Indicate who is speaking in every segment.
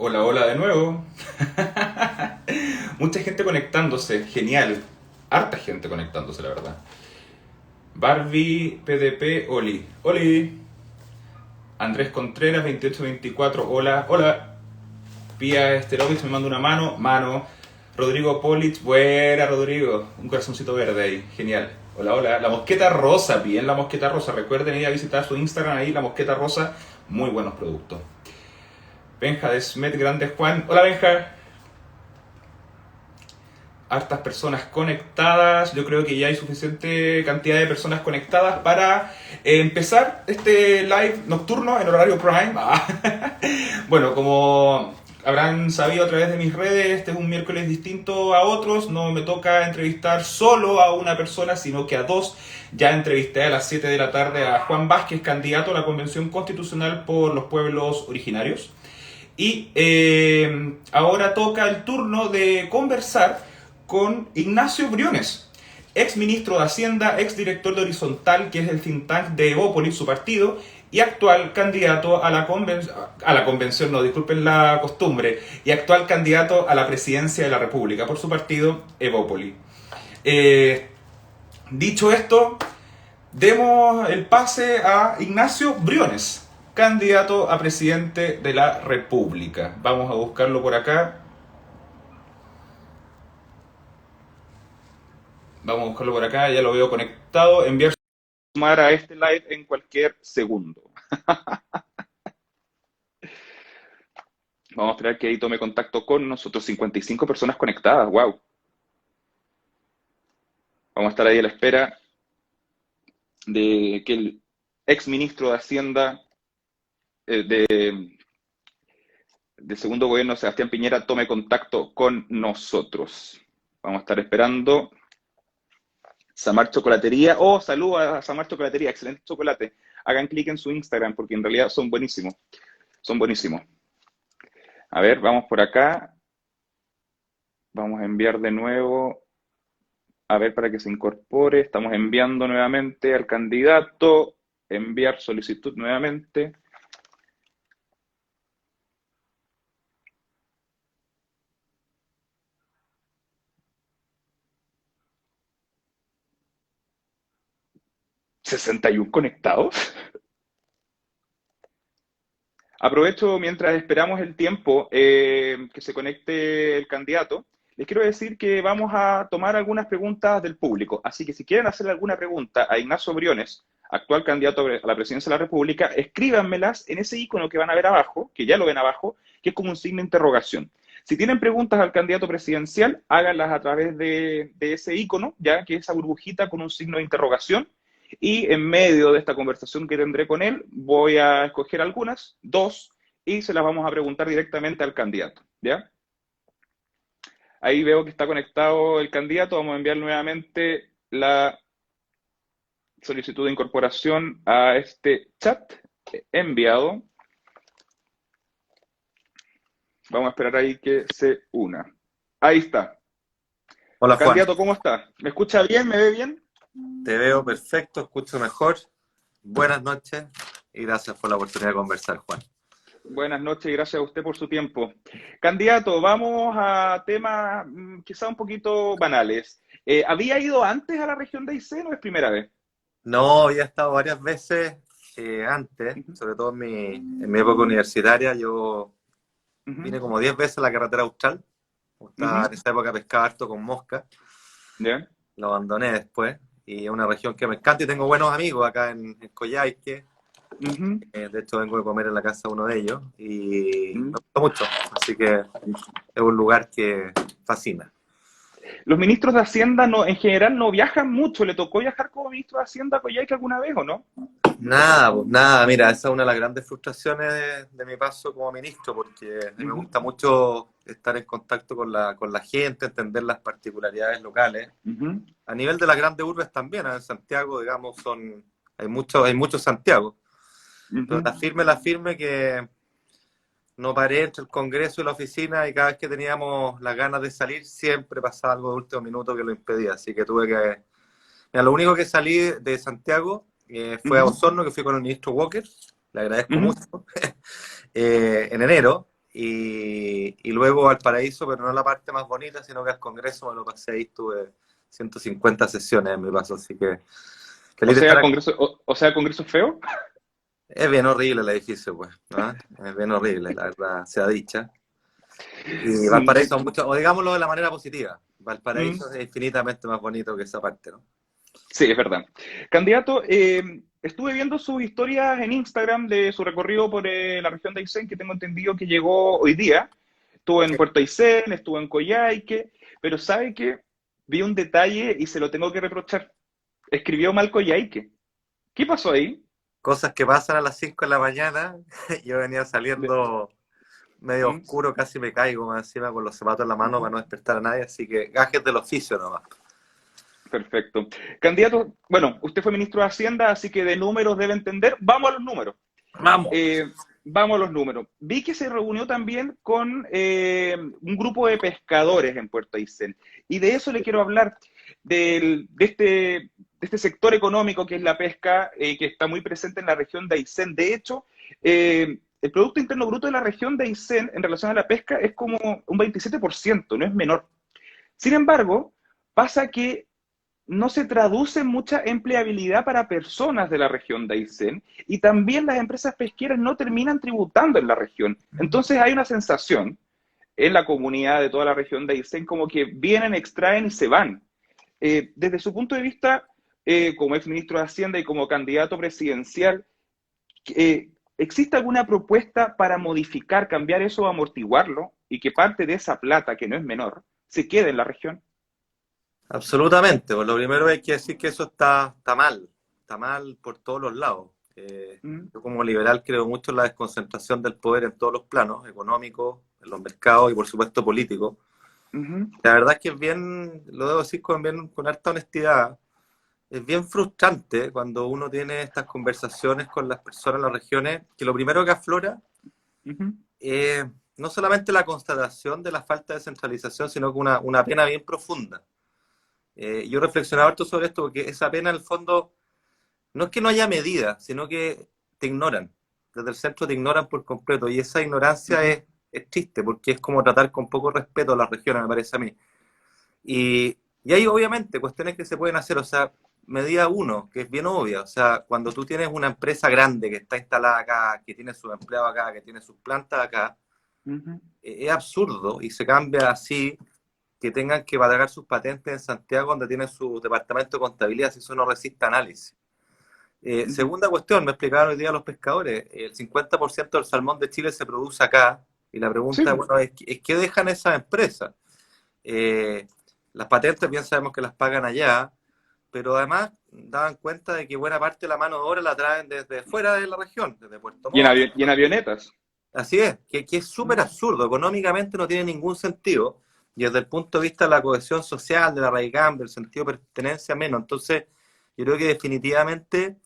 Speaker 1: Hola, hola de nuevo. Mucha gente conectándose, genial. Harta gente conectándose, la verdad. Barbie, PDP, Oli. Oli. Andrés Contreras, 2824, hola. Hola. Pía Esterovic me manda una mano. Mano. Rodrigo Polich, buena Rodrigo. Un corazoncito verde ahí, genial. Hola, hola. La Mosqueta Rosa, bien la Mosqueta Rosa. Recuerden ir a visitar su Instagram ahí, la Mosqueta Rosa. Muy buenos productos. Benja de Smet Grande Juan. Hola Benja. Hartas personas conectadas. Yo creo que ya hay suficiente cantidad de personas conectadas para empezar este live nocturno en horario prime. Bueno, como habrán sabido a través de mis redes, este es un miércoles distinto a otros. No me toca entrevistar solo a una persona, sino que a dos. Ya entrevisté a las 7 de la tarde a Juan Vázquez, candidato a la Convención Constitucional por los Pueblos Originarios. Y ahora toca el turno de conversar con Ignacio Briones, ex ministro de Hacienda, ex director de Horizontal, que es el think tank de Evópolis, su partido, y actual candidato a la convención, no, disculpen la costumbre, y actual candidato a la presidencia de la República por su partido, Evópolis. Eh, Dicho esto, demos el pase a Ignacio Briones, candidato a presidente de la República. Vamos a buscarlo por acá. Vamos a buscarlo por acá, ya lo veo conectado. Enviar sumar a este live en cualquier segundo. Vamos a esperar que ahí tome contacto con nosotros. 55 personas conectadas, wow. Vamos a estar ahí a la espera de que el ex ministro de Hacienda del segundo gobierno, Sebastián Piñera, tome contacto con nosotros. Vamos a estar esperando. Samar Chocolatería. Oh, saludos a Samar Chocolatería, excelente chocolate. Hagan clic en su Instagram porque en realidad son buenísimos. Son buenísimos. A ver, vamos por acá. Vamos a enviar de nuevo. A ver, para que se incorpore. Estamos enviando nuevamente al candidato. Enviar solicitud nuevamente. ¿61 conectados? Aprovecho mientras esperamos el tiempo que se conecte el candidato. Les quiero decir que vamos a tomar algunas preguntas del público. Así que si quieren hacer alguna pregunta a Ignacio Briones, actual candidato a la presidencia de la República, escríbanmelas en ese icono que van a ver abajo, que ya lo ven abajo, que es como un signo de interrogación. Si tienen preguntas al candidato presidencial, háganlas a través de ese icono, ya que es esa burbujita con un signo de interrogación. Y en medio de esta conversación que tendré con él, voy a escoger algunas, dos, y se las vamos a preguntar directamente al candidato, ¿ya? Ahí veo que está conectado el candidato, vamos a enviar nuevamente la solicitud de incorporación a este chat enviado. Vamos a esperar ahí que se una. Ahí está.
Speaker 2: Hola Juan,
Speaker 1: Candidato, ¿cómo está? ¿Me escucha bien? ¿Me ve bien?
Speaker 2: te veo perfecto, escucho mejor. Buenas noches y gracias por la oportunidad de conversar, Juan.
Speaker 1: Buenas noches y gracias a usted por su tiempo. Candidato, vamos a temas quizá un poquito banales. ¿Había ido antes a la región de Aysén o es primera vez?
Speaker 2: No, había estado varias veces antes,
Speaker 1: Ujú,
Speaker 2: sobre todo en mi época universitaria. Yo
Speaker 1: ujú,
Speaker 2: vine como 10 veces a la carretera austral.
Speaker 1: ujú.
Speaker 2: En esa época pescaba harto con mosca,
Speaker 1: ¿Ya?
Speaker 2: lo abandoné después. Y es una región que me encanta y tengo buenos amigos acá en Coyhaique.
Speaker 1: Ujú,
Speaker 2: De hecho, vengo de comer en la casa de uno de ellos y me
Speaker 1: ujú.
Speaker 2: gusta mucho. Así que es un lugar que fascina.
Speaker 1: Los ministros de Hacienda no, en general no viajan mucho. ¿Le tocó viajar como ministro de Hacienda a Coyhaique alguna vez o no?
Speaker 2: Nada, pues nada, mira, esa es una de las grandes frustraciones de mi paso como ministro, porque a mí me
Speaker 1: Ujú,
Speaker 2: gusta mucho estar en contacto con la gente, entender las particularidades locales.
Speaker 1: ujú,
Speaker 2: A nivel de las grandes urbes también, en Santiago, digamos, hay muchos Santiago, pero
Speaker 1: ujú.
Speaker 2: la firme que no paré entre el Congreso y la oficina y cada vez que teníamos las ganas de salir, siempre pasaba algo de último minuto que lo impedía, así que tuve que... Mira, lo único que salí de Santiago fue a
Speaker 1: Ujú,
Speaker 2: Osorno, que fui con el ministro Walker, le agradezco
Speaker 1: ujú.
Speaker 2: mucho, en enero, Valparaíso, pero no la parte más bonita, sino que al Congreso me lo pasé ahí, tuve 150 sesiones en mi paso, así que
Speaker 3: O
Speaker 2: feliz de estar
Speaker 3: sea,
Speaker 2: acá.
Speaker 3: Congreso feo.
Speaker 2: Es bien horrible el edificio, pues, ¿no? Es bien horrible, la verdad, sea dicha. Y
Speaker 3: Mm,
Speaker 2: Valparaíso, mucho, o digámoslo de la manera positiva,
Speaker 3: mm,
Speaker 2: Valparaíso es infinitamente más bonito que esa parte, ¿no?
Speaker 3: sí, es verdad. Candidato, estuve viendo sus historias en Instagram de su recorrido por la región de Aysén, que tengo entendido que llegó hoy día. Estuvo en Puerto Aysén, estuvo en Coyhaique, pero sabe que vi un detalle y se lo tengo que reprochar. Escribió mal Coyhaique. ¿Qué pasó ahí?
Speaker 2: Cosas que pasan a las 5 de la mañana, yo venía
Speaker 3: De-
Speaker 2: saliendo medio
Speaker 3: ¿Mm?
Speaker 2: oscuro, casi me caigo más encima con los zapatos en la mano para no despertar a nadie, así que gajes del oficio nomás.
Speaker 3: Perfecto. Candidato, bueno, usted fue ministro de Hacienda, así que de números debe entender. Vamos a los números.
Speaker 2: Vamos.
Speaker 3: Vamos a los números. Vi que se reunió también con un grupo de pescadores en Puerto Aysén. Y de eso le quiero hablar, de este sector económico que es la pesca, que está muy presente en la región de Aysén. De hecho, el Producto Interno Bruto de la región de Aysén en relación a la pesca es como un 27%, no es menor. Sin embargo, pasa que no se traduce en mucha empleabilidad para personas de la región de Aysén y también las empresas pesqueras no terminan tributando en la región. Entonces hay una sensación en la comunidad de toda la región de Aysén como que vienen, extraen y se van. Desde su punto de vista, como ex ministro de Hacienda y como candidato presidencial, ¿existe alguna propuesta para modificar, cambiar eso o amortiguarlo y que parte de esa plata, que no es menor, se quede en la región?
Speaker 2: Absolutamente. Pues lo primero hay que decir que eso está mal por todos los lados.
Speaker 3: Mm,
Speaker 2: Yo como liberal creo mucho en la desconcentración del poder en todos los planos, económicos, en los mercados y por supuesto políticos.
Speaker 3: ujú,
Speaker 2: La verdad es que es bien, lo debo decir con harta honestidad, es bien frustrante cuando uno tiene estas conversaciones con las personas en las regiones, que lo primero que aflora
Speaker 3: ujú.
Speaker 2: es no solamente la constatación de la falta de centralización, sino que una pena bien profunda. Yo reflexionaba harto sobre esto porque esa pena en el fondo no es que no haya medidas, sino que te ignoran. Desde el centro te ignoran por completo y esa ignorancia
Speaker 3: Ujú,
Speaker 2: es triste porque es como tratar con poco respeto a las regiones, me parece a mí. Y hay obviamente cuestiones que se pueden hacer, o sea, medida uno, que es bien obvia, o sea, cuando tú tienes una empresa grande que está instalada acá, que tiene sus empleados acá, que tiene sus plantas acá,
Speaker 3: ujú,
Speaker 2: es absurdo y se cambia así que tengan que pagar sus patentes en Santiago donde tienen su departamento de contabilidad, si eso no resiste análisis.
Speaker 3: ujú.
Speaker 2: Segunda cuestión, me explicaban hoy día los pescadores, el 50% del salmón de Chile se produce acá y la
Speaker 3: Sí,
Speaker 2: pregunta, bueno, es ¿qué dejan esas empresas? Eh, las patentes bien sabemos que las pagan allá, pero además daban cuenta de que buena parte de la mano de obra la traen desde fuera de la región, desde Puerto
Speaker 3: y en,
Speaker 2: Montt.
Speaker 3: y en avionetas.
Speaker 2: Así es, que es súper
Speaker 3: Mm,
Speaker 2: absurdo, económicamente no tiene ningún sentido, y desde el punto de vista de la cohesión social, de la raíz, del sentido de pertenencia, menos. Entonces, yo creo que definitivamente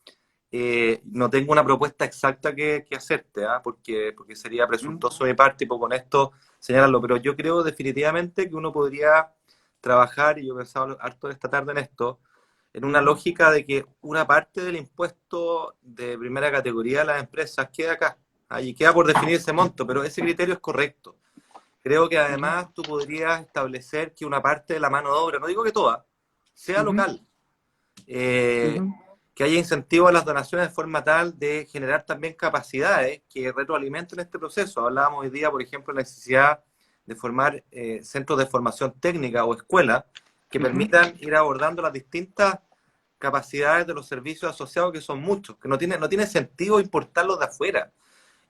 Speaker 2: no tengo una propuesta exacta que hacerte, ¿ah? Porque sería
Speaker 3: mm,
Speaker 2: presuntuoso de mi parte y con esto señalarlo, pero yo creo definitivamente que uno podría trabajar, y yo he pensado harto esta tarde en esto, en una
Speaker 3: ujú,
Speaker 2: lógica de que una parte del impuesto de primera categoría de las empresas queda acá. Allí queda por definir ese monto, pero ese criterio es correcto. Creo que
Speaker 3: ujú,
Speaker 2: además tú podrías establecer que una parte de la mano de obra, no digo que toda, sea
Speaker 3: ujú,
Speaker 2: local. Eh,
Speaker 3: ujú,
Speaker 2: que haya incentivos a las donaciones de forma tal de generar también capacidades que retroalimenten este proceso. Hablábamos hoy día, por ejemplo, de la necesidad de formar centros de formación técnica o escuelas que
Speaker 3: ujú,
Speaker 2: permitan ir abordando las distintas capacidades de los servicios asociados, que son muchos, que no tiene sentido importarlos de afuera.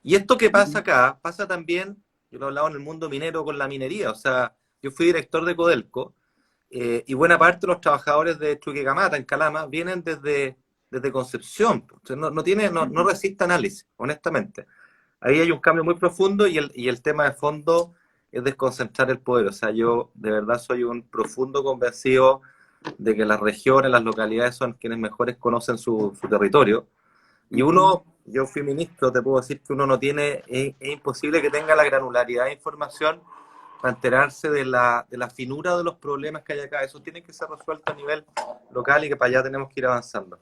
Speaker 2: Y esto que pasa
Speaker 3: ujú,
Speaker 2: acá, pasa también, yo lo he hablado en el mundo minero con la minería, o sea, yo fui director de Codelco, y buena parte de los trabajadores de Chuquicamata, en Calama, vienen desde Concepción. Entonces, no
Speaker 3: ujú.
Speaker 2: resiste análisis, honestamente. Ahí hay un cambio muy profundo y el tema de fondo es desconcentrar el poder. O sea, yo de verdad soy un profundo convencido de que las regiones, las localidades son quienes mejores conocen su territorio. Y
Speaker 3: Ujú.
Speaker 2: yo fui ministro, te puedo decir que uno no tiene, es imposible que tenga la granularidad de información para enterarse de la finura de los problemas que hay acá. Eso tiene que ser resuelto a nivel local y que para allá tenemos que ir avanzando.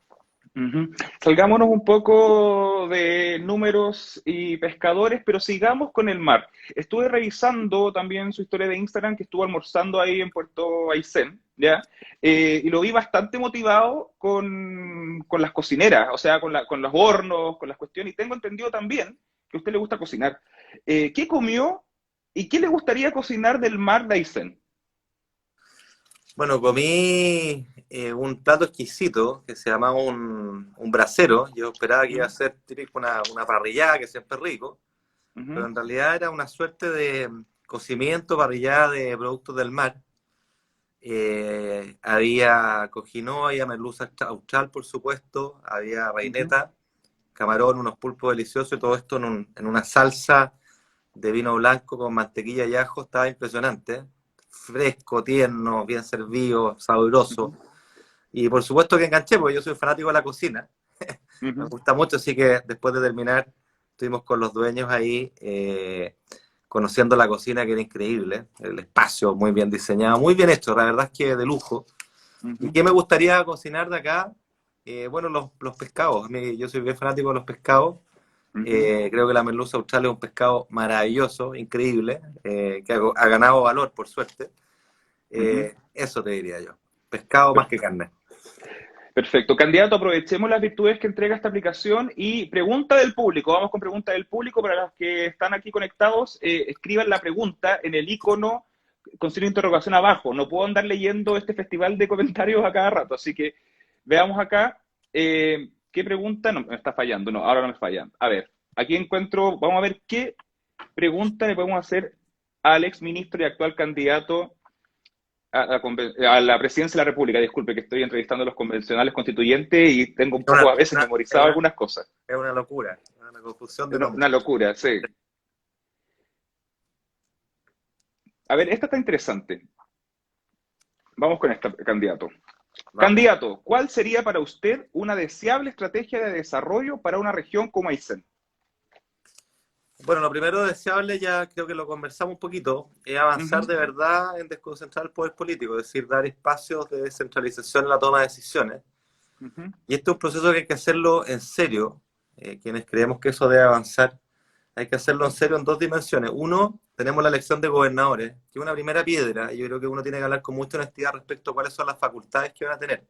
Speaker 3: Ujú. Salgámonos un poco de números y pescadores, pero sigamos con el mar. Estuve revisando también su historia de Instagram, que estuvo almorzando ahí en Puerto Aysén, ¿ya? Y lo vi bastante motivado con las cocineras, o sea, con los hornos, con las cuestiones, y tengo entendido también que a usted le gusta cocinar. ¿Qué comió y qué le gustaría cocinar del mar de Aysén?
Speaker 2: Bueno, comí un plato exquisito que se llamaba un brasero. Yo esperaba que iba a
Speaker 3: Ujú,
Speaker 2: ser típico una parrillada, que siempre es rico, pero
Speaker 3: ujú,
Speaker 2: en realidad era una suerte de cocimiento, parrillada de productos del mar. Había coquinoa, había merluza austral, por supuesto, había
Speaker 3: ujú,
Speaker 2: reineta, camarón, unos pulpos deliciosos y todo esto en una salsa de vino blanco con mantequilla y ajo. Estaba impresionante, fresco, tierno, bien servido, sabroso.
Speaker 3: ujú,
Speaker 2: Y por supuesto que enganché, porque yo soy fanático de la cocina, me
Speaker 3: ujú,
Speaker 2: gusta mucho, así que después de terminar estuvimos con los dueños ahí conociendo la cocina, que era increíble, el espacio muy bien diseñado, muy bien hecho, la verdad es que de lujo. ¿Y
Speaker 3: ujú,
Speaker 2: qué me gustaría cocinar de acá? Bueno, los pescados. Yo soy bien fanático de los pescados.
Speaker 3: ujú,
Speaker 2: Creo que la merluza austral es un pescado maravilloso, increíble, que ha ganado valor, por suerte.
Speaker 3: ujú.
Speaker 2: Eso te diría yo. Pescado más que carne.
Speaker 3: Perfecto. Candidato, aprovechemos las virtudes que entrega esta aplicación y pregunta del público. Vamos con pregunta del público. Para los que están aquí conectados, escriban la pregunta en el icono con signo de interrogación abajo. No puedo andar leyendo este festival de comentarios a cada rato, así que veamos acá. ¿Qué pregunta? No, me está fallando. No, ahora no me falla. A ver, aquí encuentro, vamos a ver qué pregunta le podemos hacer al ex ministro y actual candidato a la presidencia de la República. Disculpe que estoy entrevistando a los convencionales constituyentes y tengo un
Speaker 2: Es una,
Speaker 3: poco a veces
Speaker 2: es
Speaker 3: memorizado
Speaker 2: una,
Speaker 3: algunas cosas.
Speaker 2: es una locura, una confusión de
Speaker 3: Una
Speaker 2: nombres.
Speaker 3: locura, sí. A ver, esta está interesante. Vamos con este candidato.
Speaker 2: Vamos.
Speaker 3: Candidato, ¿cuál sería para usted una deseable estrategia de desarrollo para una región como Aysén?
Speaker 2: Bueno, lo primero deseable, ya creo que lo conversamos un poquito, es avanzar
Speaker 3: Ujú,
Speaker 2: de verdad en desconcentrar el poder político, es decir, dar espacios de descentralización en la toma de decisiones.
Speaker 3: ujú,
Speaker 2: Y este es un proceso que hay que hacerlo en serio. Quienes creemos que eso debe avanzar, hay que hacerlo en serio en dos dimensiones. Uno, tenemos la elección de gobernadores, que es una primera piedra, y yo creo que uno tiene que hablar con mucha honestidad respecto a cuáles son las facultades que van a tener.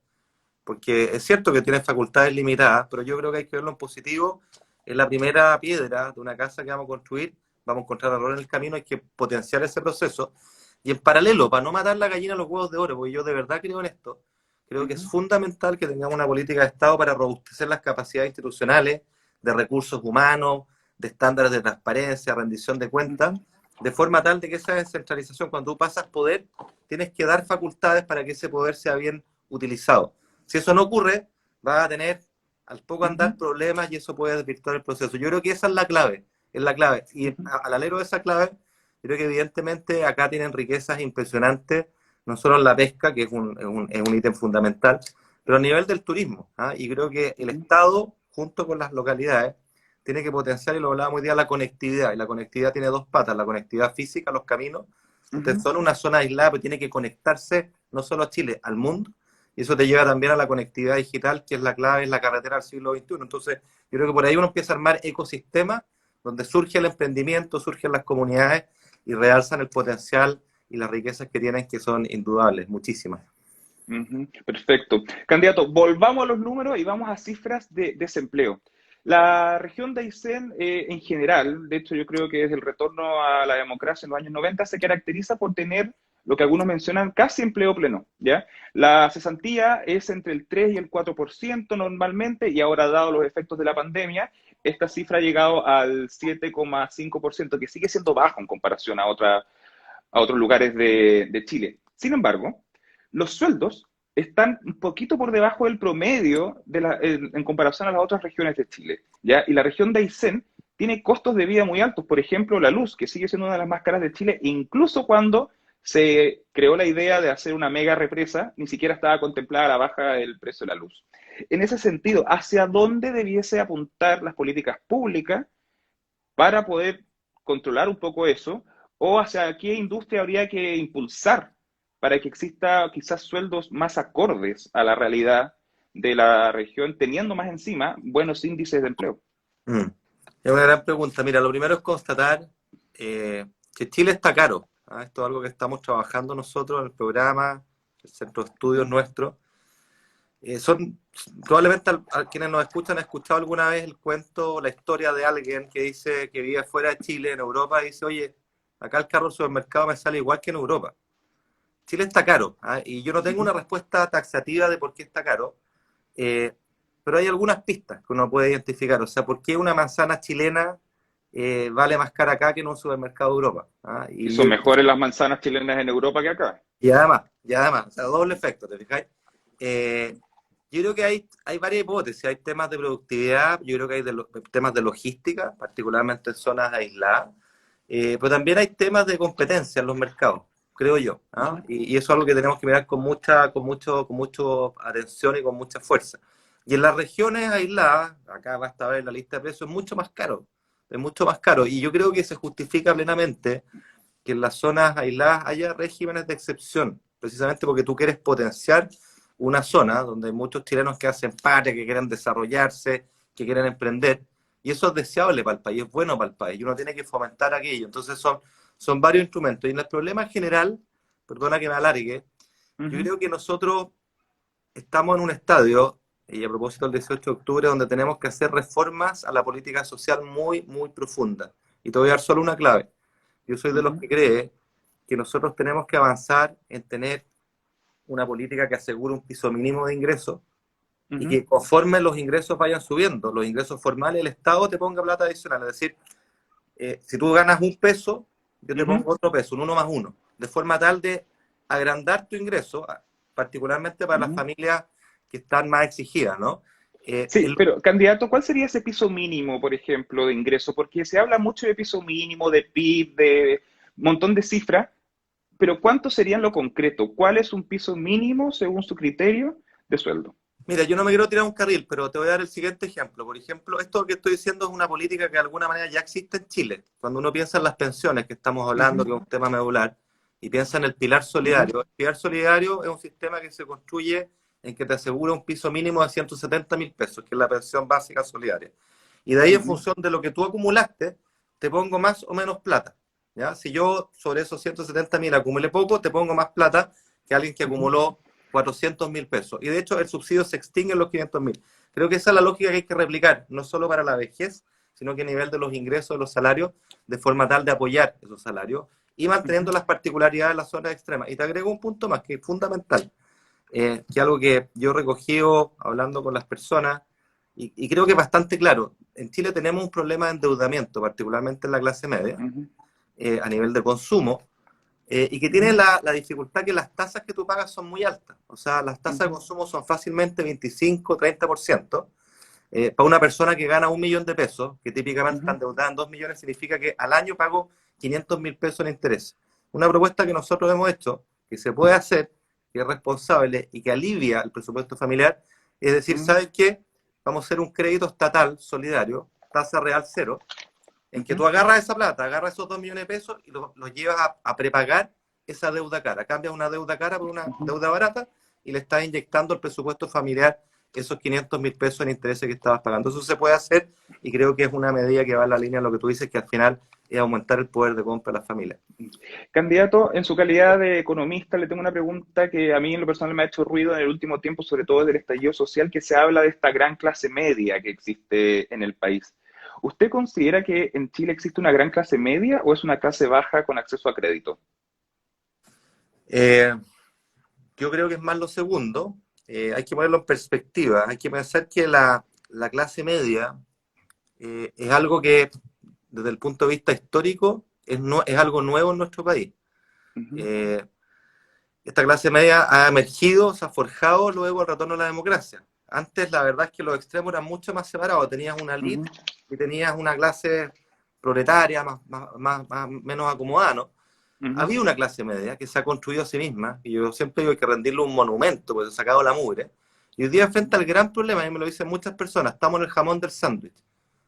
Speaker 2: Porque es cierto que tienen facultades limitadas, pero yo creo que hay que verlo en positivo. Es la primera piedra de una casa que vamos a construir, vamos a encontrar errores en el camino, hay que potenciar ese proceso. Y en paralelo, para no matar la gallina a los huevos de oro, porque yo de verdad creo en esto, creo que es
Speaker 3: ujú,
Speaker 2: fundamental que tengamos una política de Estado para robustecer las capacidades institucionales, de recursos humanos, de estándares de transparencia, rendición de cuentas,
Speaker 3: ujú,
Speaker 2: de forma tal de que esa descentralización, cuando tú pasas poder, tienes que dar facultades para que ese poder sea bien utilizado. Si eso no ocurre, vas a tener al poco andar
Speaker 3: ujú,
Speaker 2: problemas y eso puede desvirtuar el proceso. Yo creo que esa es la clave, es la clave. Y
Speaker 3: ujú,
Speaker 2: al alero de esa clave, creo que evidentemente acá tienen riquezas impresionantes, no solo en la pesca, que es un ítem fundamental, pero a nivel del turismo. ¿Ah? Y creo que el
Speaker 3: ujú,
Speaker 2: Estado, junto con las localidades, tiene que potenciar, y lo hablábamos hoy día, la conectividad. Y la conectividad tiene dos patas, la conectividad física, los caminos. Ustedes
Speaker 3: ujú.
Speaker 2: son una zona aislada, pero tiene que conectarse no solo a Chile, al mundo. Y eso te lleva también a la conectividad digital, que es la clave, es la carretera del siglo XXI. Entonces, yo creo que por ahí uno empieza a armar ecosistemas donde surge el emprendimiento, surgen las comunidades y realzan el potencial y las riquezas que tienen, que son indudables, muchísimas.
Speaker 3: Ujú, perfecto. Candidato, volvamos a los números y vamos a cifras de desempleo. La región de Aysén, en general, de hecho yo creo que desde el retorno a la democracia en los años 90 se caracteriza por tener lo que algunos mencionan casi empleo pleno, ¿ya? La cesantía es entre el 3 y el 4% normalmente y ahora, dado los efectos de la pandemia, esta cifra ha llegado al 7,5%, que sigue siendo bajo en comparación a otros lugares de Chile. Sin embargo, los sueldos están un poquito por debajo del promedio en comparación a las otras regiones de Chile, ¿ya? Y la región de Aysén tiene costos de vida muy altos. Por ejemplo, la luz, que sigue siendo una de las más caras de Chile, incluso cuando se creó la idea de hacer una mega represa, ni siquiera estaba contemplada la baja del precio de la luz. En ese sentido, ¿hacia dónde debiese apuntar las políticas públicas para poder controlar un poco eso? ¿O hacia qué industria habría que impulsar para que exista quizás sueldos más acordes a la realidad de la región, teniendo más encima buenos índices de empleo.
Speaker 2: Es una gran pregunta. Mira, lo primero es constatar que Chile está caro. Esto es algo que estamos trabajando nosotros en el programa, el centro de estudios nuestro. Probablemente a quienes nos escuchan han escuchado alguna vez el cuento, la historia de alguien que dice que vive fuera de Chile, en Europa, y dice, oye, acá el carro del supermercado me sale igual que en Europa. Chile está caro, y yo no tengo una respuesta taxativa de por qué está caro, pero hay algunas pistas que uno puede identificar. O sea, ¿por qué una manzana chilena vale más cara acá que en un supermercado de Europa?
Speaker 3: Y son mejores las manzanas chilenas en Europa que acá.
Speaker 2: Y además, o sea, doble efecto, ¿te fijáis? Yo creo que hay varias hipótesis. Hay temas de productividad, yo creo que hay temas de logística, particularmente en zonas aisladas, pero también hay temas de competencia en los mercados, creo yo. Y eso es algo que tenemos que mirar con mucha atención y con mucha fuerza. Y en las regiones aisladas, acá basta ver la lista de precios, es mucho más caro. Es mucho más caro. Y yo creo que se justifica plenamente que en las zonas aisladas haya regímenes de excepción, precisamente porque tú quieres potenciar una zona donde hay muchos chilenos que hacen patria, que quieren desarrollarse, que quieren emprender, y eso es deseable para el país, es bueno para el país, y uno tiene que fomentar aquello. Entonces son varios instrumentos. Y en el problema general, perdona que me alargue, yo creo que nosotros estamos en un estadio, y a propósito del 18 de octubre, donde tenemos que hacer reformas a la política social muy, muy profundas. Y te voy a dar solo una clave. Yo soy de los que cree que nosotros tenemos que avanzar en tener una política que asegure un piso mínimo de ingresos y que conforme los ingresos vayan subiendo, los ingresos formales, el Estado te ponga plata adicional. Es decir, si tú ganas un peso, yo te pongo otro peso, un 1 más 1, de forma tal de agrandar tu ingreso, particularmente para las familias que están más exigidas, ¿no?
Speaker 3: Sí, pero candidato, ¿cuál sería ese piso mínimo, por ejemplo, de ingreso? Porque se habla mucho de piso mínimo, de PIB, de un montón de cifras, pero ¿cuánto sería en lo concreto? ¿Cuál es un piso mínimo, según su criterio, de sueldo?
Speaker 2: Mira, yo no me quiero tirar un carril, pero te voy a dar el siguiente ejemplo. Por ejemplo, esto que estoy diciendo es una política que de alguna manera ya existe en Chile. Cuando uno piensa en las pensiones, que estamos hablando, que es un tema medular, y piensa en el pilar solidario. El pilar solidario es un sistema que se construye en que te asegura un piso mínimo de 170.000 pesos, que es la pensión básica solidaria. Y de ahí, en función de lo que tú acumulaste, te pongo más o menos plata. ¿Ya? Si yo sobre esos 170.000 acumulé poco, te pongo más plata que alguien que acumuló 400.000 pesos. Y de hecho el subsidio se extingue en los 500.000. Creo que esa es la lógica que hay que replicar, no solo para la vejez, sino que a nivel de los ingresos, de los salarios, de forma tal de apoyar esos salarios y manteniendo las particularidades de las zonas extremas. Y te agrego un punto más que es fundamental, que es algo que yo he recogido hablando con las personas y creo que es bastante claro. En Chile tenemos un problema de endeudamiento, particularmente en la clase media, a nivel de consumo, y que tiene la dificultad que las tasas que tú pagas son muy altas. O sea, las tasas de consumo son fácilmente 25-30%. Para una persona que gana 1 millón de pesos, que típicamente está endeudada en 2 millones, significa que al año pago 500.000 pesos en interés. Una propuesta que nosotros hemos hecho, que se puede hacer, que es responsable y que alivia el presupuesto familiar, es decir, ¿saben qué? Vamos a hacer un crédito estatal solidario, tasa real cero, en que tú agarras esa plata, agarras esos 2 millones de pesos y los llevas a prepagar esa deuda cara. Cambias una deuda cara por una deuda barata y le estás inyectando al presupuesto familiar esos 500.000 pesos en intereses que estabas pagando. Eso se puede hacer y creo que es una medida que va en la línea de lo que tú dices, que al final es aumentar el poder de compra de las familias.
Speaker 3: Candidato, en su calidad de economista, le tengo una pregunta que a mí en lo personal me ha hecho ruido en el último tiempo, sobre todo desde el estallido social, que se habla de esta gran clase media que existe en el país. ¿Usted considera que en Chile existe una gran clase media o es una clase baja con acceso a crédito?
Speaker 2: Yo creo que es más lo segundo. Hay que ponerlo en perspectiva. Hay que pensar que la clase media es algo que, desde el punto de vista histórico, es algo nuevo en nuestro país. Esta clase media ha emergido, se ha forjado luego el retorno a la democracia. Antes, la verdad es que los extremos eran mucho más separados. Tenías una elite y tenías una clase proletaria menos acomodada, ¿no? Había una clase media que se ha construido a sí misma, y yo siempre digo que hay que rendirle un monumento, porque se ha sacado la mugre. Y hoy día, frente al gran problema, y me lo dicen muchas personas, estamos en el jamón del sándwich,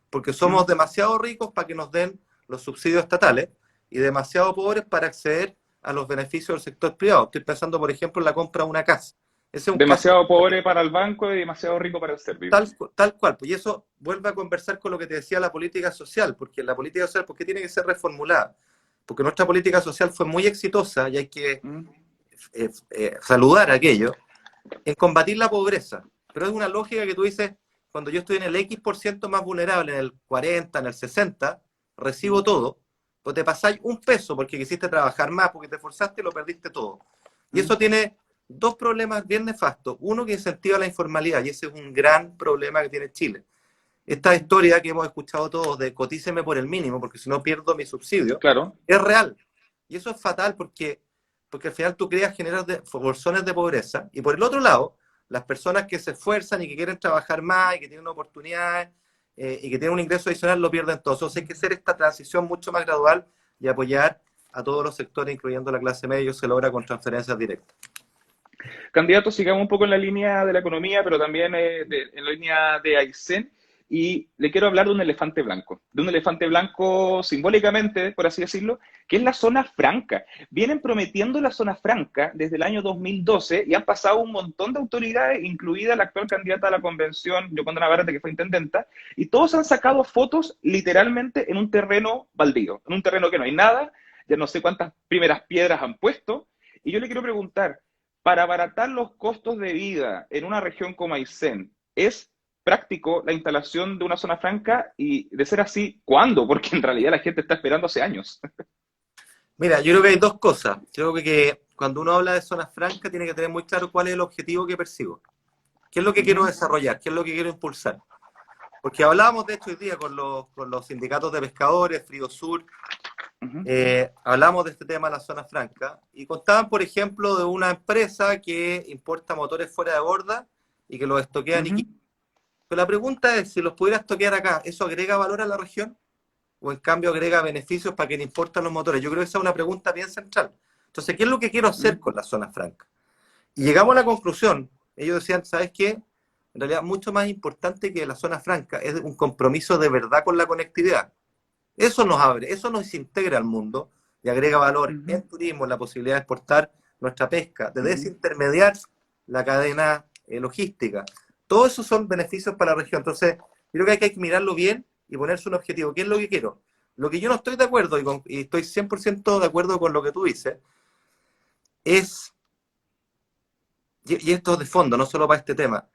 Speaker 2: porque somos demasiado ricos para que nos den los subsidios estatales y demasiado pobres para acceder a los beneficios del sector privado. Estoy pensando, por ejemplo, en la compra de una casa. Ese es un caso
Speaker 3: Demasiado pobre para el banco y demasiado rico para el servicio.
Speaker 2: tal cual. Pues, y eso vuelve a conversar con lo que te decía la política social, porque la política social, ¿por qué tiene que ser reformulada? Porque nuestra política social fue muy exitosa y hay que saludar aquello en combatir la pobreza. Pero es una lógica que tú dices, cuando yo estoy en el X% más vulnerable, en el 40, en el 60, recibo todo, pues te pasáis un peso porque quisiste trabajar más, porque te esforzaste y lo perdiste todo. Y eso tiene dos problemas bien nefastos. Uno, que incentiva la informalidad, y ese es un gran problema que tiene Chile. Esta historia que hemos escuchado todos de cotíceme por el mínimo, porque si no pierdo mi subsidio,
Speaker 3: Claro.
Speaker 2: es real. Y eso es fatal porque al final tú generas bolsones de pobreza. Y por el otro lado, las personas que se esfuerzan y que quieren trabajar más y que tienen oportunidades y que tienen un ingreso adicional lo pierden todo. Entonces hay que hacer esta transición mucho más gradual y apoyar a todos los sectores, incluyendo la clase media, y se logra con transferencias directas.
Speaker 3: Candidato, sigamos un poco en la línea de la economía, pero también en la línea de Aysén. Y le quiero hablar de un elefante blanco simbólicamente, por así decirlo, que es la zona franca. Vienen prometiendo la zona franca desde el año 2012 y han pasado un montón de autoridades, incluida la actual candidata a la convención, Yoconda Navarrete, que fue intendenta, y todos han sacado fotos literalmente en un terreno baldío, en un terreno que no hay nada, ya no sé cuántas primeras piedras han puesto, y yo le quiero preguntar, para abaratar los costos de vida en una región como Aysén, ¿es práctico la instalación de una zona franca? Y de ser así, ¿cuándo? Porque en realidad la gente está esperando hace años.
Speaker 2: Mira, yo creo que hay dos cosas. Yo creo que cuando uno habla de zonas francas tiene que tener muy claro cuál es el objetivo que persigo. ¿Qué es lo que quiero desarrollar? ¿Qué es lo que quiero impulsar? Porque hablábamos de hecho hoy día con los sindicatos de pescadores, Frío Sur, hablamos de este tema de la zona franca y contaban, por ejemplo, de una empresa que importa motores fuera de borda y que los estoquea en Iquique. Pero la pregunta es, si los pudieras toquear acá, ¿eso agrega valor a la región? ¿O en cambio agrega beneficios para quien importa los motores? Yo creo que esa es una pregunta bien central. Entonces, ¿qué es lo que quiero hacer con la zona franca? Y llegamos a la conclusión, ellos decían, ¿sabes qué? En realidad, mucho más importante que la zona franca es un compromiso de verdad con la conectividad. Eso nos abre, eso nos integra al mundo y agrega valor en turismo, en la posibilidad de exportar nuestra pesca, de desintermediar la cadena logística. Todos esos son beneficios para la región. Entonces, creo que hay que mirarlo bien y ponerse un objetivo. ¿Qué es lo que quiero? Lo que yo no estoy de acuerdo, y estoy 100% de acuerdo con lo que tú dices, es, y esto es de fondo, no solo para este tema,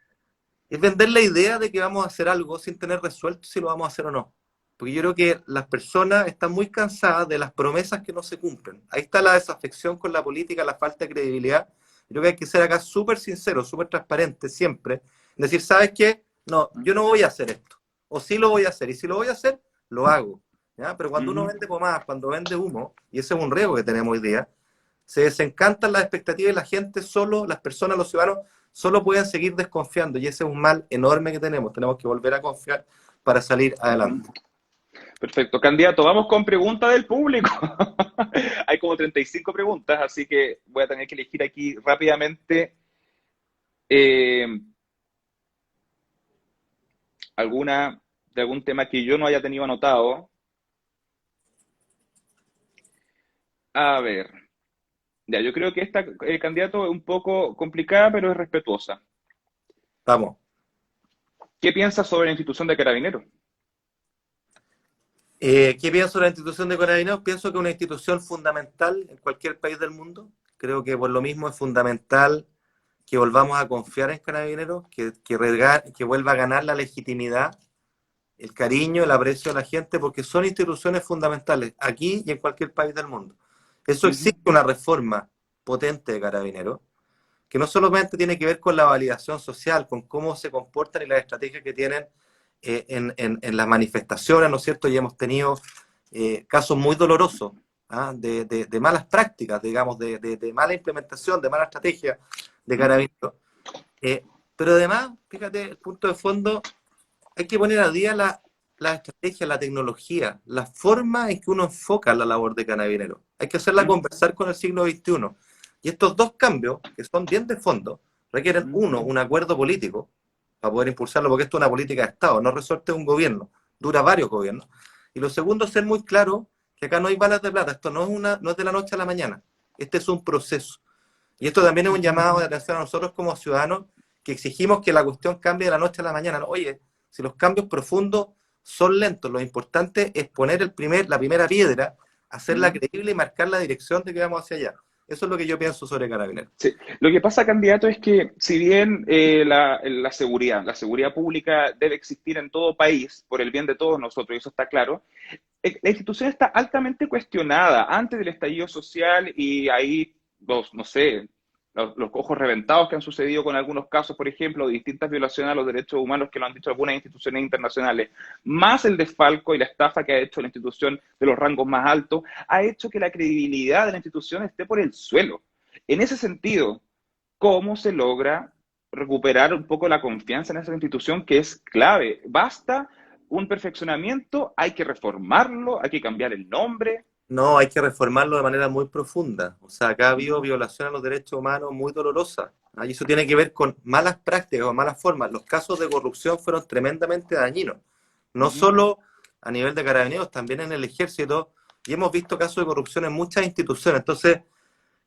Speaker 2: es vender la idea de que vamos a hacer algo sin tener resuelto si lo vamos a hacer o no. Porque yo creo que las personas están muy cansadas de las promesas que no se cumplen. Ahí está la desafección con la política, la falta de credibilidad. Yo creo que hay que ser acá súper sincero, súper transparente siempre. Decir, ¿sabes qué? No, yo no voy a hacer esto. O sí lo voy a hacer. Y si lo voy a hacer, lo hago. ¿Ya? Pero cuando uno vende pomada, cuando vende humo, y ese es un riesgo que tenemos hoy día, se desencantan las expectativas y la gente solo, las personas, los ciudadanos, solo pueden seguir desconfiando. Y ese es un mal enorme que tenemos. Tenemos que volver a confiar para salir adelante.
Speaker 3: Perfecto. Candidato, vamos con preguntas del público. Hay como 35 preguntas, así que voy a tener que elegir aquí rápidamente alguna de algún tema que yo no haya tenido anotado. A ver. Ya, yo creo que esta, candidato, es un poco complicada, pero es respetuosa.
Speaker 2: Vamos.
Speaker 3: ¿Qué piensas sobre la institución de Carabineros?
Speaker 2: ¿Qué pienso de la institución de Carabineros? Pienso que es una institución fundamental en cualquier país del mundo. Creo que por lo mismo es fundamental que volvamos a confiar en Carabineros, que vuelva a ganar la legitimidad, el cariño, el aprecio de la gente, porque son instituciones fundamentales aquí y en cualquier país del mundo. Eso exige una reforma potente de Carabineros, que no solamente tiene que ver con la validación social, con cómo se comportan y las estrategias que tienen en las manifestaciones, ¿no es cierto? Y hemos tenido casos muy dolorosos de malas prácticas, digamos, de mala implementación, de mala estrategia de Carabineros. Pero además, fíjate, el punto de fondo, hay que poner al día la estrategia, la tecnología, la forma en que uno enfoca la labor de Carabineros. Hay que hacerla conversar con el siglo XXI. Y estos dos cambios, que son bien de fondo, requieren, uno, un acuerdo político para poder impulsarlo, porque esto es una política de Estado, no resuelve un gobierno, dura varios gobiernos. Y lo segundo, ser muy claro que acá no hay balas de plata, esto no es de la noche a la mañana, este es un proceso. Y esto también es un llamado de atención a nosotros como ciudadanos que exigimos que la cuestión cambie de la noche a la mañana. ¿No? Oye, si los cambios profundos son lentos, lo importante es poner la primera piedra, hacerla creíble y marcar la dirección de que vamos hacia allá. Eso es lo que yo pienso sobre Carabineros.
Speaker 3: Sí. Lo que pasa, candidato, es que si bien la seguridad pública debe existir en todo país por el bien de todos nosotros, y eso está claro, la institución está altamente cuestionada antes del estallido social y ahí, no sé, los ojos reventados que han sucedido con algunos casos, por ejemplo, de distintas violaciones a los derechos humanos que lo han dicho algunas instituciones internacionales, más el desfalco y la estafa que ha hecho la institución de los rangos más altos, ha hecho que la credibilidad de la institución esté por el suelo. En ese sentido, ¿cómo se logra recuperar un poco la confianza en esa institución que es clave? Basta un perfeccionamiento, hay que reformarlo, hay que cambiar el nombre.
Speaker 2: No, hay que reformarlo de manera muy profunda. O sea, acá ha habido violación a los derechos humanos muy dolorosas. Y eso tiene que ver con malas prácticas o malas formas. Los casos de corrupción fueron tremendamente dañinos. No solo a nivel de Carabineros, también en el Ejército. Y hemos visto casos de corrupción en muchas instituciones. Entonces,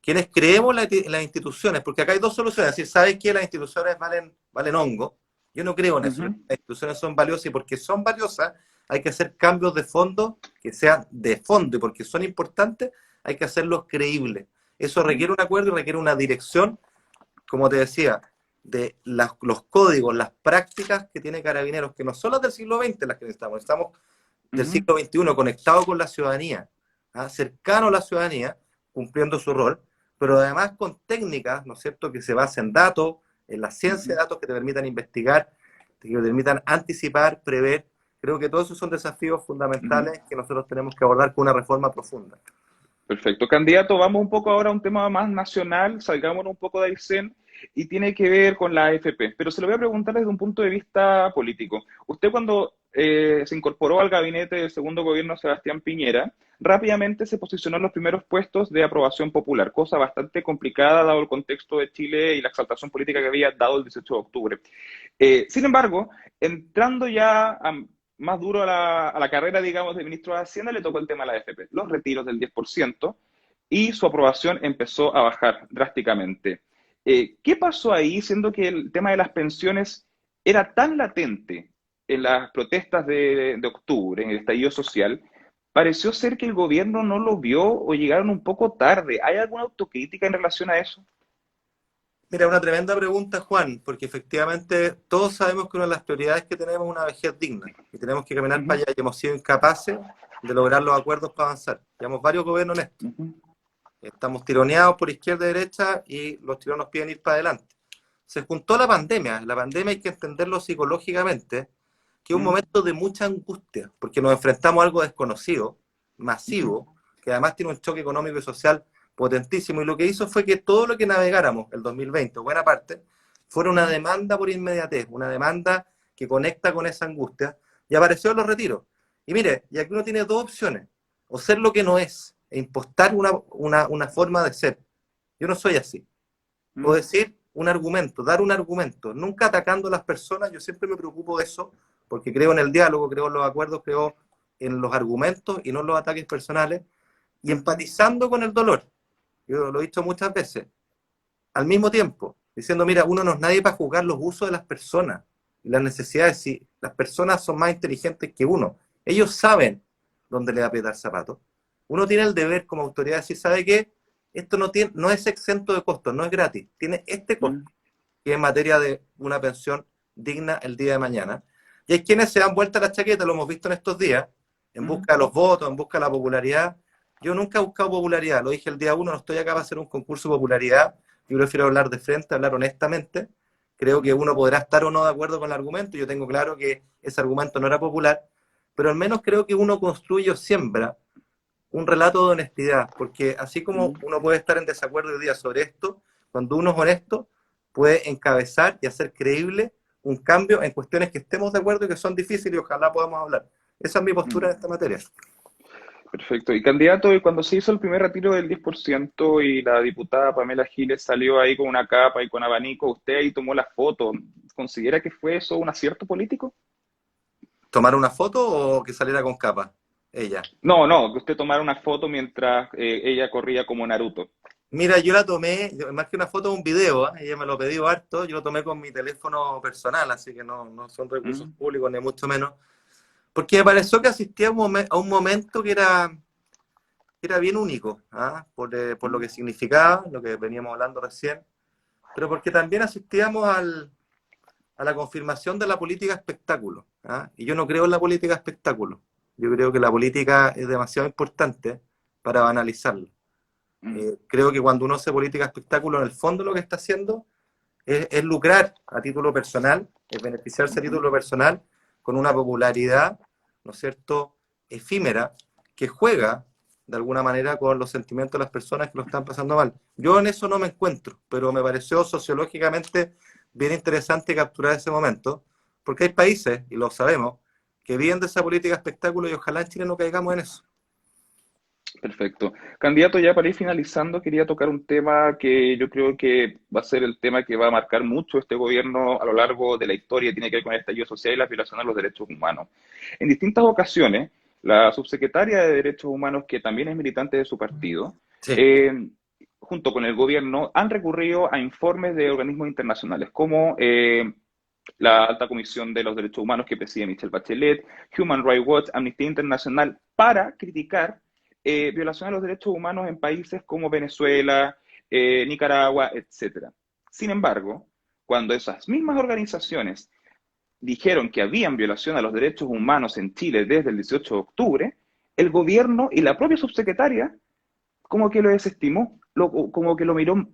Speaker 2: quienes creemos en las instituciones, porque acá hay dos soluciones. Es decir, ¿sabes qué? Las instituciones valen hongo. Yo no creo en eso. Las instituciones son valiosas y porque son valiosas hay que hacer cambios de fondo que sean de fondo y porque son importantes hay que hacerlos creíbles. Eso requiere un acuerdo y requiere una dirección, como te decía, de los códigos, las prácticas que tiene Carabineros, que no son las del siglo XX las que necesitamos, estamos del siglo XXI conectados con la ciudadanía, cercano a la ciudadanía, cumpliendo su rol, pero además con técnicas, ¿no es cierto?, que se basen en datos, en la ciencia de datos que te permitan investigar, que te permitan anticipar, prever. Creo que todos esos son desafíos fundamentales que nosotros tenemos que abordar con una reforma profunda.
Speaker 3: Perfecto. Candidato, vamos un poco ahora a un tema más nacional, salgámonos un poco de Aysén y tiene que ver con la AFP, pero se lo voy a preguntar desde un punto de vista político. Usted cuando se incorporó al gabinete del segundo gobierno de Sebastián Piñera, rápidamente se posicionó en los primeros puestos de aprobación popular, cosa bastante complicada dado el contexto de Chile y la exaltación política que había dado el 18 de octubre. Sin embargo, entrando ya más duro a la carrera, digamos, de ministro de Hacienda, le tocó el tema de la AFP, los retiros del 10%, y su aprobación empezó a bajar drásticamente. ¿Qué pasó ahí, siendo que el tema de las pensiones era tan latente en las protestas de octubre, en el estallido social? Pareció ser que el gobierno no lo vio o llegaron un poco tarde. ¿Hay alguna autocrítica en relación a eso?
Speaker 2: Mira, una tremenda pregunta, Juan, porque efectivamente todos sabemos que una de las prioridades que tenemos es una vejez digna y tenemos que caminar para allá y hemos sido incapaces de lograr los acuerdos para avanzar. Llevamos varios gobiernos en esto. Estamos tironeados por izquierda y derecha y los tirones nos piden ir para adelante. Se juntó la pandemia hay que entenderlo psicológicamente, que es un momento de mucha angustia, porque nos enfrentamos a algo desconocido, masivo, que además tiene un choque económico y social potentísimo, y lo que hizo fue que todo lo que navegáramos el 2020, buena parte, fuera una demanda por inmediatez, una demanda que conecta con esa angustia, y apareció en los retiros. Y mire, y aquí uno tiene dos opciones, o ser lo que no es, e impostar una forma de ser. Yo no soy así. O decir un argumento, dar un argumento, nunca atacando a las personas. Yo siempre me preocupo de eso, porque creo en el diálogo, creo en los acuerdos, creo en los argumentos y no en los ataques personales, y empatizando con el dolor. Yo lo he dicho muchas veces, al mismo tiempo, diciendo, mira, uno no es nadie para juzgar los usos de las personas y las necesidades. Si las personas son más inteligentes que uno, ellos saben dónde le va a apretar zapatos. Uno tiene el deber como autoridad de decir, ¿sabe qué? Esto no es exento de costos, no es gratis, tiene este costo, que es en materia de una pensión digna el día de mañana. Y hay quienes se dan vuelta a la chaqueta, lo hemos visto en estos días, en busca de los votos, en busca de la popularidad. Yo nunca he buscado popularidad, lo dije el día 1, no estoy acá para hacer un concurso de popularidad, yo prefiero hablar de frente, hablar honestamente. Creo que uno podrá estar o no de acuerdo con el argumento, yo tengo claro que ese argumento no era popular, pero al menos creo que uno construye o siembra un relato de honestidad, porque así como uno puede estar en desacuerdo hoy día sobre esto, cuando uno es honesto, puede encabezar y hacer creíble un cambio en cuestiones que estemos de acuerdo y que son difíciles y ojalá podamos hablar. Esa es mi postura en esta materia.
Speaker 3: Perfecto. Y candidato, y cuando se hizo el primer retiro del 10% y la diputada Pamela Giles salió ahí con una capa y con abanico, usted ahí tomó la foto, ¿considera que fue eso un acierto político?
Speaker 2: ¿Tomar una foto o que saliera con capa? Ella.
Speaker 3: No, que usted tomara una foto mientras ella corría como Naruto.
Speaker 2: Mira, yo la tomé, más que una foto, un video, ¿eh? Ella me lo pidió harto, yo lo tomé con mi teléfono personal, así que no son recursos
Speaker 3: Mm,
Speaker 2: públicos, ni mucho menos, porque me pareció que asistía a un momento que era bien único, ¿ah? Por lo
Speaker 3: mm,
Speaker 2: que significaba, lo que veníamos hablando recién, pero porque también asistíamos a la confirmación de la política espectáculo, ¿ah? Y yo no creo en la política espectáculo, yo creo que la política es demasiado importante para banalizarla.
Speaker 3: mm.
Speaker 2: Creo que cuando uno hace política espectáculo, en el fondo lo que está haciendo es lucrar a título personal, es beneficiarse a
Speaker 3: Ujú.
Speaker 2: título personal con una popularidad, ¿no es cierto?, efímera, que juega de alguna manera con los sentimientos de las personas que lo están pasando mal. Yo en eso no me encuentro, pero me pareció sociológicamente bien interesante capturar ese momento, porque hay países, y lo sabemos, que viven de esa política espectáculo y ojalá en Chile no caigamos en eso.
Speaker 3: Perfecto. Candidato, ya para ir finalizando, quería tocar un tema que yo creo que va a ser el tema que va a marcar mucho este gobierno a lo largo de la historia, tiene que ver con el estallido social y la violación a los derechos humanos. En distintas ocasiones, la subsecretaria de Derechos Humanos, que también es militante de su partido,
Speaker 2: Sí.
Speaker 3: eh, junto con el gobierno, han recurrido a informes de organismos internacionales como la Alta Comisión de los Derechos Humanos que preside Michelle Bachelet, Human Rights Watch, Amnistía Internacional, para criticar violación a los derechos humanos en países como Venezuela, Nicaragua, etcétera. Sin embargo, cuando esas mismas organizaciones dijeron que habían violación a los derechos humanos en Chile desde el 18 de octubre, el gobierno y la propia subsecretaria como que lo desestimó, como que lo miró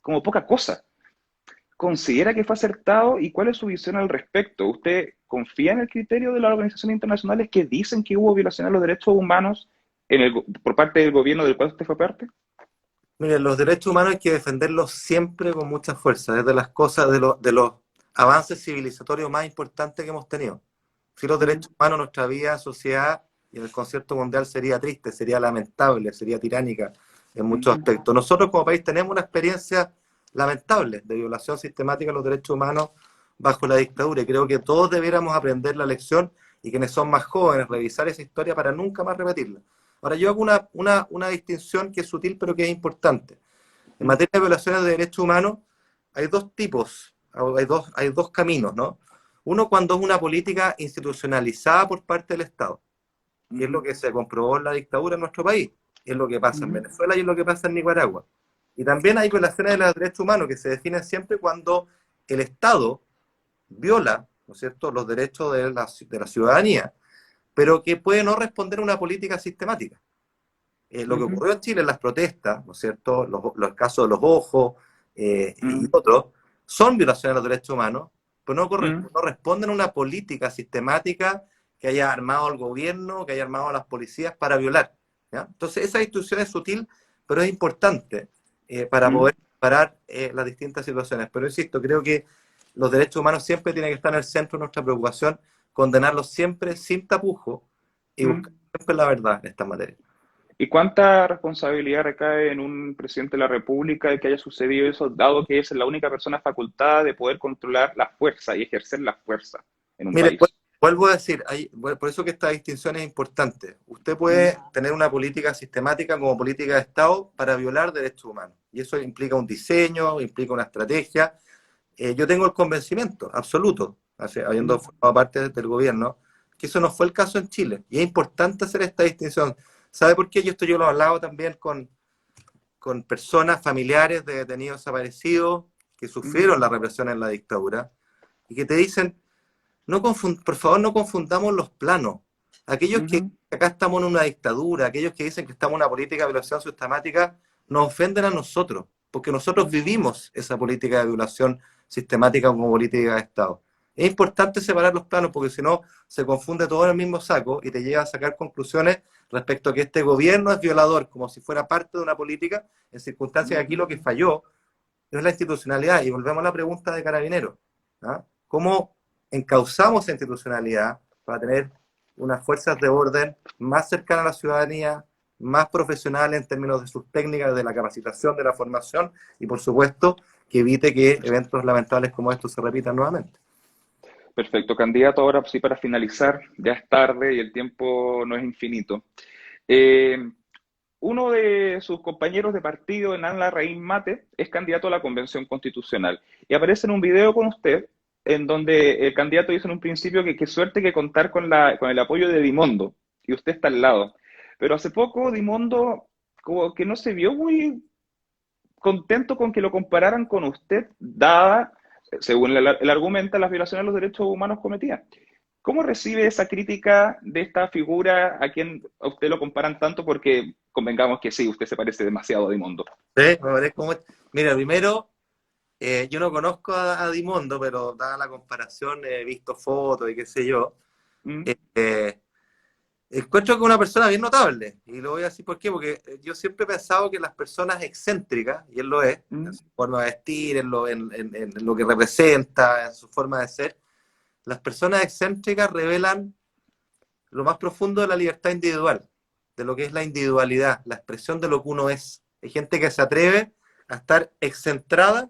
Speaker 3: como poca cosa. ¿Considera que fue acertado y cuál es su visión al respecto? ¿Usted confía en el criterio de las organizaciones internacionales que dicen que hubo violación a los derechos humanos por parte del gobierno del cual usted fue parte?
Speaker 2: Miren, los derechos humanos hay que defenderlos siempre con mucha fuerza. Es de las cosas, de los avances civilizatorios más importantes que hemos tenido. Si los
Speaker 3: Mm,
Speaker 2: derechos humanos, nuestra vida, sociedad y en el concierto mundial sería triste, sería lamentable, sería tiránica en muchos
Speaker 3: mm,
Speaker 2: aspectos. Nosotros como país tenemos una experiencia lamentable de violación sistemática de los derechos humanos bajo la dictadura y creo que todos debiéramos aprender la lección y quienes son más jóvenes revisar esa historia para nunca más repetirla. Ahora, yo hago una distinción que es sutil pero que es importante. En
Speaker 3: mm,
Speaker 2: materia de violaciones de derechos humanos hay dos tipos, hay dos caminos, ¿no? Uno cuando es una política institucionalizada por parte del Estado, que es lo
Speaker 3: mm,
Speaker 2: que se comprobó en la dictadura en nuestro país, es lo que pasa en
Speaker 3: mm,
Speaker 2: Venezuela y es lo que pasa en Nicaragua. Y también hay violaciones de los derechos humanos que se definen siempre cuando el Estado viola, ¿no es cierto?, los derechos de la ciudadanía, pero que puede no responder a una política sistemática. Lo que
Speaker 3: mm,
Speaker 2: ocurrió en Chile en las protestas, ¿no es cierto?, los casos de los ojos y
Speaker 3: mm,
Speaker 2: otros, son violaciones de los derechos humanos, pero
Speaker 3: mm,
Speaker 2: no responden a una política sistemática que haya armado el gobierno, que haya armado a las policías para violar, ¿ya? Entonces, esa distinción es sutil, pero es importante para
Speaker 3: mm,
Speaker 2: poder parar las distintas situaciones. Pero insisto, creo que los derechos humanos siempre tienen que estar en el centro de nuestra preocupación, condenarlos siempre sin tapujo y buscar
Speaker 3: mm.
Speaker 2: siempre la verdad en esta materia.
Speaker 3: ¿Y cuánta responsabilidad recae en un presidente de la República de que haya sucedido eso, dado que es la única persona facultada de poder controlar la fuerza y ejercer la fuerza en un
Speaker 2: Mire,
Speaker 3: país?
Speaker 2: vuelvo a decir, por eso que esta distinción es importante. Usted
Speaker 3: Mm,
Speaker 2: puede tener una política sistemática como política de Estado para violar derechos humanos. Y eso implica un diseño, implica una estrategia. Yo tengo el convencimiento absoluto, habiendo
Speaker 3: mm,
Speaker 2: formado parte del gobierno, que eso no fue el caso en Chile. Y es importante hacer esta distinción. ¿Sabe por qué? Yo lo he hablado también con personas familiares de detenidos desaparecidos que
Speaker 3: mm,
Speaker 2: sufrieron la represión en la dictadura y que te dicen, por favor, no confundamos los planos. Aquellos que
Speaker 3: mm,
Speaker 2: acá estamos en una dictadura, aquellos que dicen que estamos en una política de violación sistemática, nos ofenden a nosotros, porque nosotros
Speaker 3: mm,
Speaker 2: vivimos esa política de violación sistemática como política de Estado. Es importante separar los planos, porque si no, se confunde todo en el mismo saco y te lleva a sacar conclusiones respecto a que este gobierno es violador, como si fuera parte de una política, en circunstancias que aquí lo que
Speaker 3: mm.
Speaker 2: falló es la institucionalidad. Y volvemos a la pregunta de Carabineros. ¿Ah? ¿Cómo encauzamos esa institucionalidad para tener unas fuerzas de orden más cercanas a la ciudadanía, más profesionales en términos de sus técnicas, de la capacitación, de la formación y, por supuesto, que evite que eventos lamentables como estos se repitan nuevamente?
Speaker 3: Perfecto, candidato. Ahora sí, para finalizar, ya es tarde y el tiempo no es infinito. Eh, uno de sus compañeros de partido, Hernán Larraín Mate, es candidato a la Convención Constitucional. Y aparece en un video con usted, en donde el candidato dice en un principio que qué suerte que contar con el apoyo de Dimondo, y usted está al lado. Pero hace poco Dimondo como que no se vio muy contento con que lo compararan con usted, dada, según él argumenta, las violaciones a los derechos humanos cometidas. ¿Cómo recibe esa crítica de esta figura a quien a usted lo comparan tanto? Porque convengamos que sí, usted se parece demasiado a Dimondo.
Speaker 2: ¿Sí? Mira, primero, yo no conozco a Dimondo, pero dada la comparación, he visto fotos y qué sé yo.
Speaker 3: ¿Mm?
Speaker 2: Encuentro que es una persona bien notable, y lo voy a decir por qué, porque yo siempre he pensado que las personas excéntricas, y él lo es, en
Speaker 3: ¿Mm?
Speaker 2: su forma de vestir, en lo que representa, en su forma de ser, las personas excéntricas revelan lo más profundo de la libertad individual, de lo que es la individualidad, la expresión de lo que uno es. Hay gente que se atreve a estar excentrada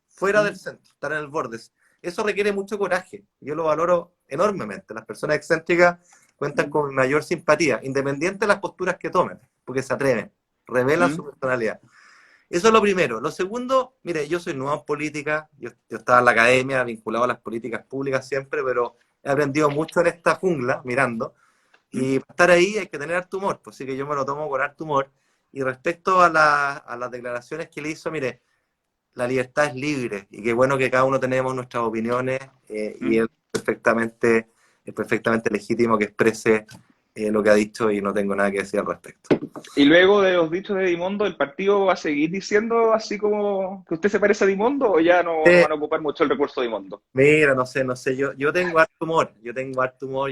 Speaker 2: fuera del centro, estar en el borde. Eso requiere mucho coraje. Yo lo valoro enormemente. Las personas excéntricas cuentan con mayor simpatía, independiente de las posturas que tomen, porque se atreven, revelan su
Speaker 3: ¿Mm?
Speaker 2: personalidad. Eso es lo primero. Lo segundo, mire, yo soy nuevo en política, yo estaba en la academia, vinculado a las políticas públicas siempre, pero he aprendido mucho en esta jungla, mirando, y para estar ahí hay que tener harto humor, pues sí que yo me lo tomo con harto humor. Y respecto a las declaraciones que le hizo, mire, la libertad es libre, y qué bueno que cada uno tenemos nuestras opiniones, y
Speaker 3: ¿Mm?
Speaker 2: es perfectamente legítimo que exprese lo que ha dicho, y no tengo nada que decir al respecto.
Speaker 3: Y luego de los dichos de Dimondo, ¿el partido va a seguir diciendo así como que usted se parece a Dimondo o ya no van a ocupar mucho el recurso de Dimondo?
Speaker 2: Mira, no sé, yo tengo harto humor, yo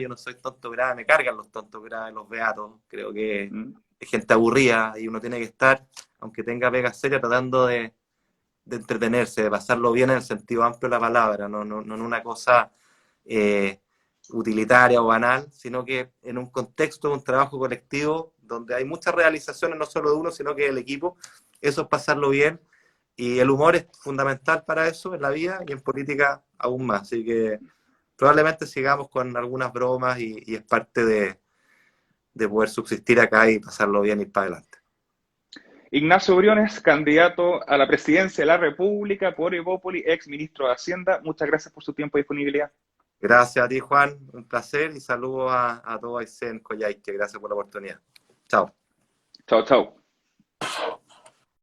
Speaker 2: no soy tonto grave, me cargan los tontos graves, los beatos, creo que
Speaker 3: ¿Mm?
Speaker 2: es gente aburrida, y uno tiene que estar, aunque tenga pega seria, tratando de entretenerse, de pasarlo bien en el sentido amplio de la palabra, no en una cosa eh, utilitaria o banal, sino que en un contexto de un trabajo colectivo donde hay muchas realizaciones, no solo de uno, sino que del equipo. Eso es pasarlo bien, y el humor es fundamental para eso en la vida y en política aún más. Así que probablemente sigamos con algunas bromas, y es parte de poder subsistir acá y pasarlo bien y ir para adelante.
Speaker 3: Ignacio Briones, candidato a la presidencia de la República por Evópoli, ex ministro de Hacienda. Muchas gracias por su tiempo y disponibilidad.
Speaker 2: Gracias a ti, Juan, un placer, y saludos a todo Aysén, Coyhaique. Gracias por la oportunidad. Chao.
Speaker 3: Chao, chao.